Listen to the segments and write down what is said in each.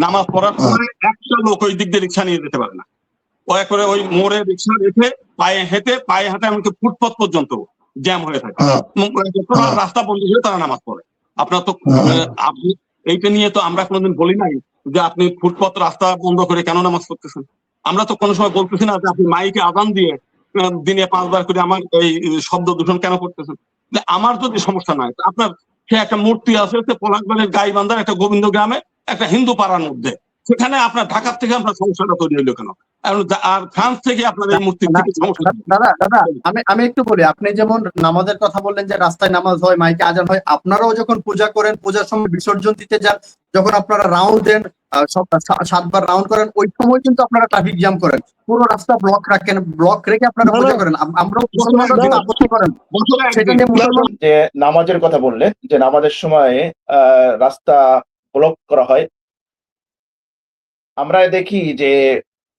নামাজ পড়ার সময় একটা লোক ওই দিক দিয়ে রিক্সা নিয়ে যেতে পারে না। ও একবারে ওই মোড়ে রিক্সা রেখে পায়ে হেঁটে এমনকি ফুটপাথ পর্যন্ত জ্যাম হয়ে থাকে। টোটাল রাস্তা বন্ধ হয়ে তারা নামাজ পড়ে। আপনার তো আপনি এইটা নিয়ে তো আমরা কোনোদিন বলি নাই যে আপনি ফুটপাথ রাস্তা বন্ধ করে কেন নামাজ পড়তেছেন। আমরা তো কোনো সময় বলতেছি না যে আপনি মাইকে আজান দিয়ে দিনে 5 বার করে আমার এই শব্দ দূষণ কেন করতেছেন। আমার যদি সমস্যা নাই, আপনার সে একটা মূর্তি আছে পলাশবাড়ির গাইবান্ধার একটা গোবিন্দ গ্রামে একটা হিন্দু পাড়ার মধ্যে, সেখানে আপনার ঢাকার থেকে আপনার সমস্যাটা তৈরি হইলো কেন? আর ফ্রান্স থেকে আপনার এই মূর্তির থেকে সমস্যা। দাদা আমি একটু বলি, আপনি যেমন নামাজের কথা বললেন যে রাস্তায় নামাজ হয়, মাইকে আজান হয়, আপনারাও যখন পূজা করেন, পূজার সময় বিসর্জন দিতে যান, যখন আপনারা রাউন্ড দেন, 7 বার রাউন্ড করেন, ওই সময় কিন্তু আপনারা ট্রাফিক জ্যাম করেন, পুরো রাস্তা ব্লক রেখে আপনারা পূজা করেন। আমরাও মুসলমানরা আপত্তি করেন সেটা নিয়ে। মুসলমান যে নামাজের কথা বললেন, যে নামাজের সময় রাস্তা ব্লক করা হয়, আমরা দেখি যে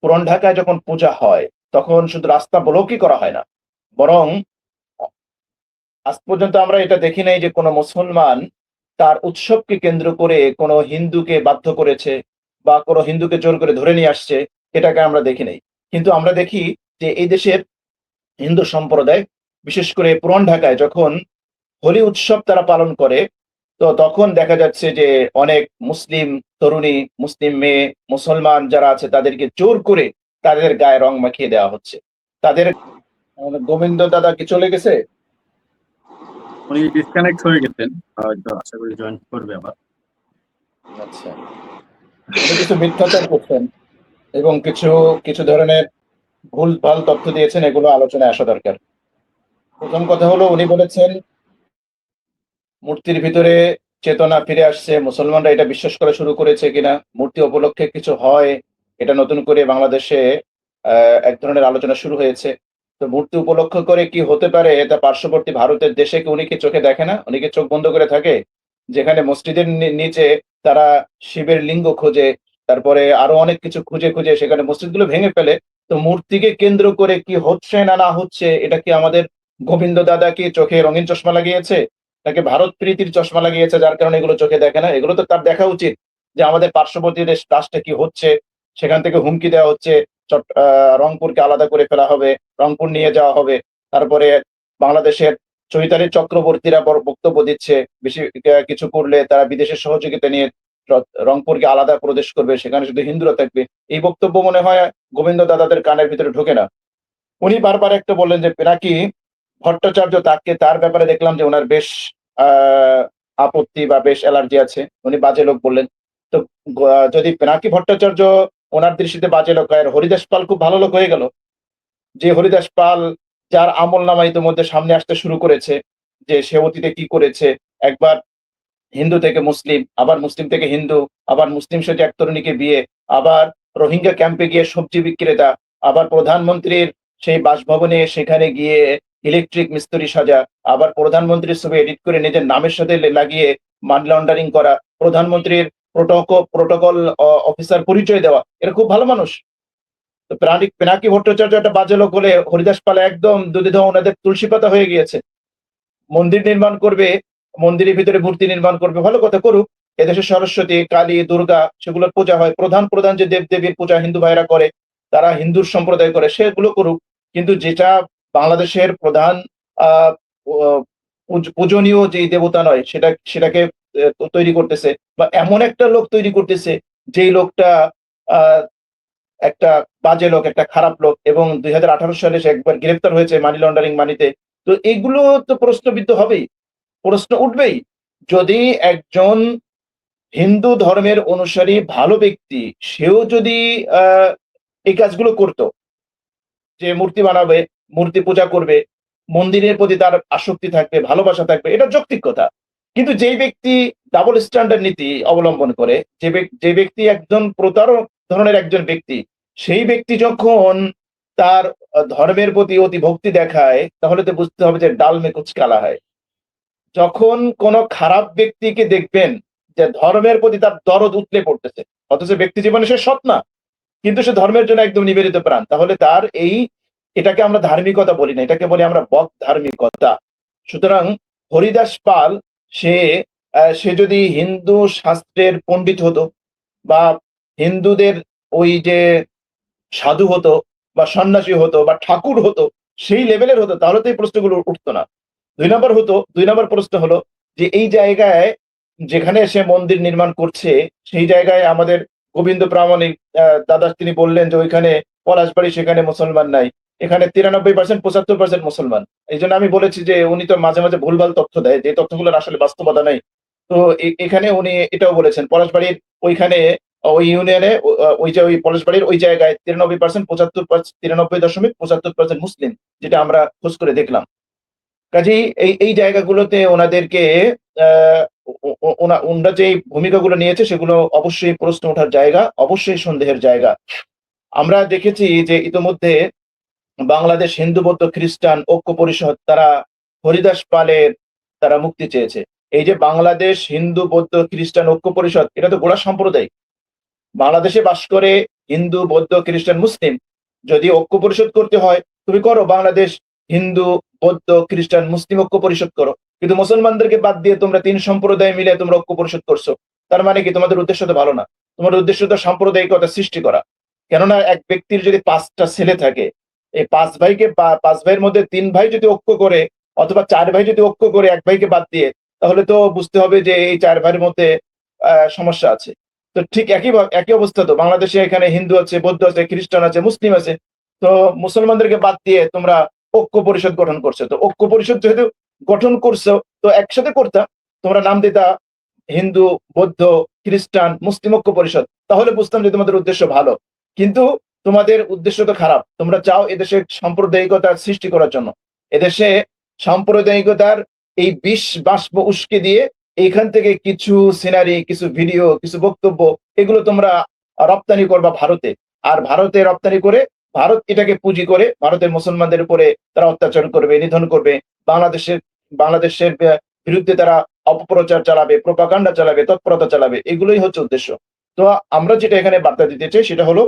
পুরান ঢাকায় যখন পূজা হয় তখন শুধু রাস্তা ব্লকই করা হয় না, বরং আজ পর্যন্ত আমরা এটা দেখি নাই যে কোনো মুসলমান তার উৎসবকে কেন্দ্র করে কোনো হিন্দুকে বাধ্য করেছে বা কোনো হিন্দুকে জোর করে ধরে নিয়ে আসছে, এটাকে আমরা দেখি নাই। কিন্তু আমরা দেখি যে এই দেশের হিন্দু সম্প্রদায়, বিশেষ করে পুরান ঢাকায় যখন হোলি উৎসব তারা পালন করে, তো তখন দেখা যাচ্ছে যে অনেক মুসলিম তরুণী, মুসলিম মেয়ে, মুসলমান যারা আছে তাদেরকে জোর করে তাদের গায়ে রং মাখিয়ে দেওয়া হচ্ছে। তাদের গোবিন্দ দাদা কি চলে গেছে? উনি ডিসকানেক্ট হয়ে গেছেন, হয়তো আশা করি জয়েন করবে আবার। আচ্ছা, কিছু মিথ্যাচার করছেন এবং কিছু কিছু ধরনের ভুলভাল তথ্য দিয়েছেন, এগুলো আলোচনায় আসা দরকার। প্রথম কথা হলো, উনি বলেছেন মূর্তির ভিতরে চেতনা ফিরে আসছে, মুসলমানরা এটা বিশ্বাস করা শুরু করেছে কিনা, মূর্তি উপলক্ষে কিছু হয়, এটা নতুন করে বাংলাদেশে এক ধরনের আলোচনা শুরু হয়েছে। তো মূর্তি উপলক্ষ করে কি হতে পারে, এটা পার্শ্ববর্তী ভারতের দেশে কি উনি কি চোখে দেখে না? উনি কি চোখ বন্ধ করে থাকে? যেখানে মসজিদের নিচে তারা শিবের লিঙ্গ খোঁজে, তারপরে আরো অনেক কিছু খুঁজে খুঁজে সেখানে মসজিদগুলো ভেঙে ফেলে। তো মূর্তিকে কেন্দ্র করে কি হচ্ছে না না হচ্ছে, এটা কি আমাদের গোবিন্দ দাদা কি চোখে রঙিন চশমা লাগিয়েছে, নাকি ভারত প্রীতির চশমা লাগিয়েছে যার কারণে এগুলো চোখে দেখে না? এগুলো তো তার দেখা উচিত যে আমাদের পার্শ্ববর্তী দেশ রাষ্ট্রে কি হচ্ছে। সেখান থেকে হুমকি দেওয়া হচ্ছে রংপুরকে আলাদা করে ফেলা হবে, রংপুর নিয়ে যাওয়া হবে। তারপরে বাংলাদেশের চৈতালি চক্রবর্তীরা বক্তব্য দিচ্ছে, বেশি কিছু করলে তারা বিদেশের সহযোগিতা নিয়ে রংপুরকে আলাদা প্রদেশ করবে, সেখানে শুধু হিন্দুরা থাকবে। এই বক্তব্য মনে হয় গোবিন্দ দাদাদের কানের ভিতরে ঢোকে না। উনি বারবার একটা বললেন যে পিনাকি ভট্টাচার্য, তার ব্যাপারে দেখলাম যে ওনার বেশ আপত্তি বা বেশ অ্যালার্জি আছে, উনি বাজে লোক বললেন। তো যদি পিনাকি ভট্টাচার্য ওনার দৃষ্টিতে বাজে লোক হয়, হরিদাস পাল খুব ভালো লোক হয়ে গেল। যে হরিদাস পাল, যার আমল নামা ইতিমধ্যে সামনে আসতে শুরু করেছে, যে সে অতীতে কি করেছে, একবার হিন্দু থেকে মুসলিম, আবার মুসলিম থেকে হিন্দু, আবার মুসলিম সেজে এক তরুণীকে বিয়ে, আবার রোহিঙ্গা ক্যাম্পে গিয়ে সবজি বিক্রেতা, আবার প্রধানমন্ত্রীর সেই বাসভবনে সেখানে গিয়ে ইলেকট্রিক মিস্ত্রি সাজা, আবার প্রধানমন্ত্রীর ছবি এডিট করে নিজের নামের সাথে লাগিয়ে মানি লন্ডারিং করা, প্রধানমন্ত্রীর প্রোটোকল অফিসার পরিচয় দেওয়া। এরা খুব ভালো মানুষ। তো পিনাকি ভট্টাচার্য একটা বাজে লোক হলে হরিদাস পাল একদম দুধে ওনাদের তুলসী পাতা হয়ে গিয়েছে। মন্দির নির্মাণ করবে, মন্দিরের ভিতরে মূর্তি নির্মাণ করবে, ভালো কথা করুক। এদেশে সরস্বতী, কালী, দুর্গা সেগুলোর পূজা হয়, প্রধান যে দেবদেবীর পূজা হিন্দু ভাইরা করে, তারা হিন্দুর সম্প্রদায় করে, সেগুলো করুক। কিন্তু যেটা বাংলাদেশের প্রধান পূজনীয় যে দেবতা নয়, সেটাকে তৈরি করতেছে, বা এমন একটা লোক তৈরি করতেছে যেই লোকটা একটা বাজে লোক, একটা খারাপ লোক, এবং 2018 সালে সে একবার গ্রেফতার হয়েছে মানি লন্ডারিং মানিতে। তো এগুলো তো প্রশ্নবিদ্ধ হবেই, প্রশ্ন উঠবেই। যদি একজন হিন্দু ধর্মের অনুসারী ভালো ব্যক্তি, সেও যদি এই কাজগুলো করত, যে মূর্তি বানাবে, মূর্তি পূজা করবে, মন্দিরের প্রতি তার আসক্তি থাকবে, ভালোবাসা থাকবে, এটা যৌক্তিক কথা। কিন্তু যেই ব্যক্তি ডাবল স্ট্যান্ডার্ড নীতি অবলম্বন করে, যে ব্যক্তি একজন প্রতারক ধরনের একজন ব্যক্তি, সেই ব্যক্তি যখন তার ধর্মের প্রতি অতি ভক্তি দেখায়, তাহলে তো বুঝতে হবে যে ডাল মে কুচ কালা হয়। যখন কোন খারাপ ব্যক্তিকে দেখবেন যে ধর্মের প্রতি তার দরদ উতলে পড়তেছে, অথচ ব্যক্তি জীবনে সে সৎ না, কিন্তু সে ধর্মের জন্য একদম নিবেদিত প্রাণ, তাহলে তার এটাকে আমরা ধার্মিকতা বলি না, এটাকে বলি আমরা বক ধার্মিকতা। সুতরাং হরিদাস পাল সে যদি হিন্দু শাস্ত্রের পণ্ডিত হতো বা হিন্দুদের ওই যে সাধু হতো বা সন্ন্যাসী হতো বা ঠাকুর হতো, সেই লেভেলের হতো, তাহলে তো এই প্রশ্নগুলো উঠতো না। 2 নম্বর প্রশ্ন হলো যে এই জায়গায় যেখানে সে মন্দির নির্মাণ করছে, সেই জায়গায় আমাদের গোবিন্দ প্রামাণিক দাদা তিনি বললেন যে ওইখানে পলাশবাড়ি, সেখানে মুসলমান নাই, এখানে 93% 75% মুসলমান। এই জন্য আমি বলেছি যে উনি তো মাঝে মাঝে ভুলভাল তথ্য দেয়, যে তথ্যগুলোর আসলে বাস্তবতা নাই। তো এখানে উনি এটাও বলেছেন পলাশবাড়ির ওইখানে ওই ইউনিয়নে ওই যে ওই পলাশবাড়ির ওই জায়গায় 93% 93.75% মুসলিম, যেটা আমরা খোঁজ করে দেখলাম। কাজেই এই জায়গাগুলোতে ওনাদেরকে ওনারা যে ভূমিকাগুলো নিয়েছে সেগুলো অবশ্যই প্রশ্ন ওঠার জায়গা, অবশ্যই সন্দেহের জায়গা। আমরা দেখেছি যে ইতোমধ্যে বাংলাদেশ হিন্দু বৌদ্ধ খ্রিস্টান ঐক্য পরিষদ তারা হরিদাস পালের তারা মুক্তি চেয়েছে। এই যে বাংলাদেশ হিন্দু বৌদ্ধ খ্রিস্টান ঐক্য পরিষদ, এটা তো গোড়া সাম্প্রদায়িক। বাংলাদেশে বাস করে হিন্দু বৌদ্ধ খ্রিস্টান মুসলিম, যদি ঐক্য পরিষদ করতে হয় তুমি করো, বাংলাদেশ হিন্দু বৌদ্ধ খ্রিস্টান মুসলিম ঐক্য পরিষদ করো। কিন্তু মুসলমানদেরকে বাদ দিয়ে তোমরা 3 সম্প্রদায় মিলে তোমরা ঐক্য পরিষদ করছো, তার মানে কি তোমাদের উদ্দেশ্য তো ভালো না, তোমাদের উদ্দেশ্য তো সাম্প্রদায়িকতা সৃষ্টি করা। কেননা এক ব্যক্তির যদি 5টা ছেলে থাকে, এই 5 ভাইকে 5 ভাইয়ের মধ্যে 3 ভাই যদি ঐক্য করে, অথবা 4 ভাই যদি ঐক্য করে 1 ভাইকে বাদ দিয়ে, তাহলে তো বুঝতে হবে যে এই 4 ভাইয়ের মধ্যে সমস্যা আছে। তো ঠিক একই অবস্থা তো বাংলাদেশে, এখানে হিন্দু আছে, বৌদ্ধ আছে, খ্রিস্টান আছে, মুসলিম আছে। তো মুসলমানদেরকে বাদ দিয়ে তোমরা ঐক্য পরিষদ গঠন করছো। তো ঐক্য পরিষদ যেহেতু গঠন করছো, তো একসাথে করতা, তোমরা নাম দিতা হিন্দু বৌদ্ধ খ্রিস্টান মুসলিম ঐক্য পরিষদ, তাহলে বুঝতাম যে তোমাদের উদ্দেশ্য ভালো। কিন্তু তোমাদের উদ্দেশ্য তো খারাপ, তোমরা চাও এদেশে সাম্প্রদায়িকতার সৃষ্টি করার জন্য। এদেশে সাম্প্রদায়িকতার এই বিষ বাষ্প উস্কে দিয়ে এইখান থেকে কিছু সিনারি, কিছু ভিডিও, কিছু বক্তব্য, এগুলো তোমরা রপ্তানি করবা ভারতে। আর ভারতে রপ্তানি করে ভারত এটাকে পুঁজি করে ভারতের মুসলমানদের উপরে তারা অত্যাচার করবে, নিধন করবে, বাংলাদেশের বিরুদ্ধে তারা অপপ্রচার চালাবে, প্রোপাগান্ডা চালাবে, তৎপরতা চালাবে, এগুলোই হচ্ছে উদ্দেশ্য। তো আমরা যেটা এখানে বার্তা দিতে চাই সেটা হলো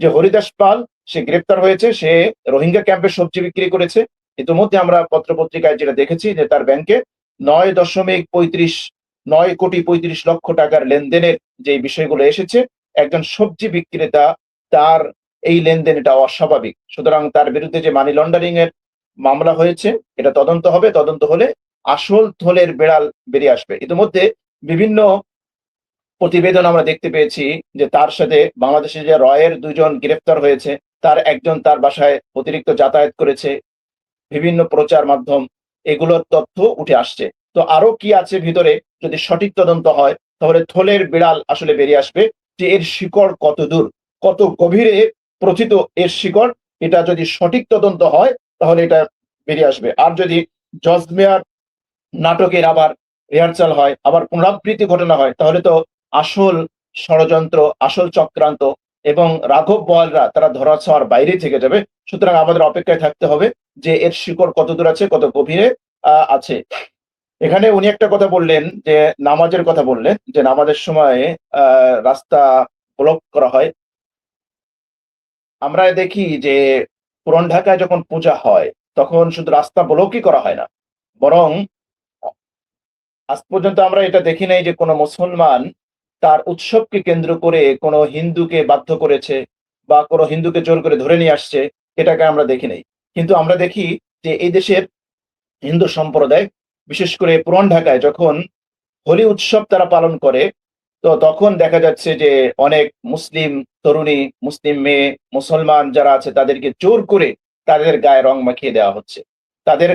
যে হরিদাস পাল সে গ্রেপ্তার হয়েছে, সে রোহিঙ্গা ক্যাম্পে সবজি বিক্রি করেছে। ইতিমধ্যে আমরা পত্রপত্রিকায় যেটা দেখেছি যে তার ব্যাংকে 9.35 লক্ষ টাকার লেনদেনের যে বিষয়গুলো এসেছে, একজন সবজি বিক্রেতা, তার এই লেনদেন এটা অস্বাভাবিক। সুতরাং তার বিরুদ্ধে যে মানি লন্ডারিং এর মামলা হয়েছে, এটা তদন্ত হবে, তদন্ত হলে আসল থলের বেড়াল বেরিয়ে আসবে। ইতিমধ্যে বিভিন্ন প্রতিবেদন আমরা দেখতে পেয়েছি যে তার সাথে বাংলাদেশে যে রয়ের 2 জন গ্রেফতার হয়েছে, তার একজন তার বাসায় অতিরিক্ত যাতায়াত করেছে, বিভিন্ন প্রচার মাধ্যম, এগুলোর তথ্য উঠে আসছে। তো আরো কি আছে ভিতরে, যদি সঠিক তদন্ত হয় তাহলে থলের বিড়াল আসলে বেরিয়ে আসবে, যে এর শিকড় কত দূর, কত গভীরে প্রথিত এর শিকড়। এটা যদি সঠিক তদন্ত হয় তাহলে এটা বেরিয়ে আসবে। আর যদি জজ মেয়ার নাটকের আবার রিহার্সাল হয়, আবার পুনরাবৃত্তি ঘটনা হয়, তাহলে তো আসল ষড়যন্ত্র, আসল চক্রান্ত এবং রাঘব বোয়ালরা তারা ধরাছোঁয়ার বাইরে থেকে যাবে। সুতরাং আমাদের অপেক্ষায় থাকতে হবে যে এর শিকড় কত দূর আছে, কত গভীরে আছে। এখানে উনি একটা কথা বললেন যে নামাজের কথা বললেন, যে নামাজের সময় রাস্তা ব্লক করা হয়। আমরা দেখি যে পুরান ঢাকায় যখন পূজা হয় তখন শুধু রাস্তা ব্লকই করা হয় না, বরং আজ পর্যন্ত আমরা এটা দেখি নাই যে কোনো মুসলমান তার উৎসবকে কেন্দ্র করে কোনো হিন্দুকে বাধ্য করেছে বা কোনো হিন্দুকে জোর করে ধরে নিয়ে আসছে, এটাকে আমরা দেখি নাই। কিন্তু আমরা দেখি যে এই দেশের হিন্দু সম্প্রদায়, বিশেষ করে পুরান ঢাকায় যখন হোলি উৎসব তারা পালন করে, তো তখন দেখা যাচ্ছে যে অনেক মুসলিম তরুণী, মুসলিম মেয়ে, মুসলমান যারা আছে তাদেরকে জোর করে তাদের গায়ে রং মাখিয়ে দেওয়া হচ্ছে, তাদের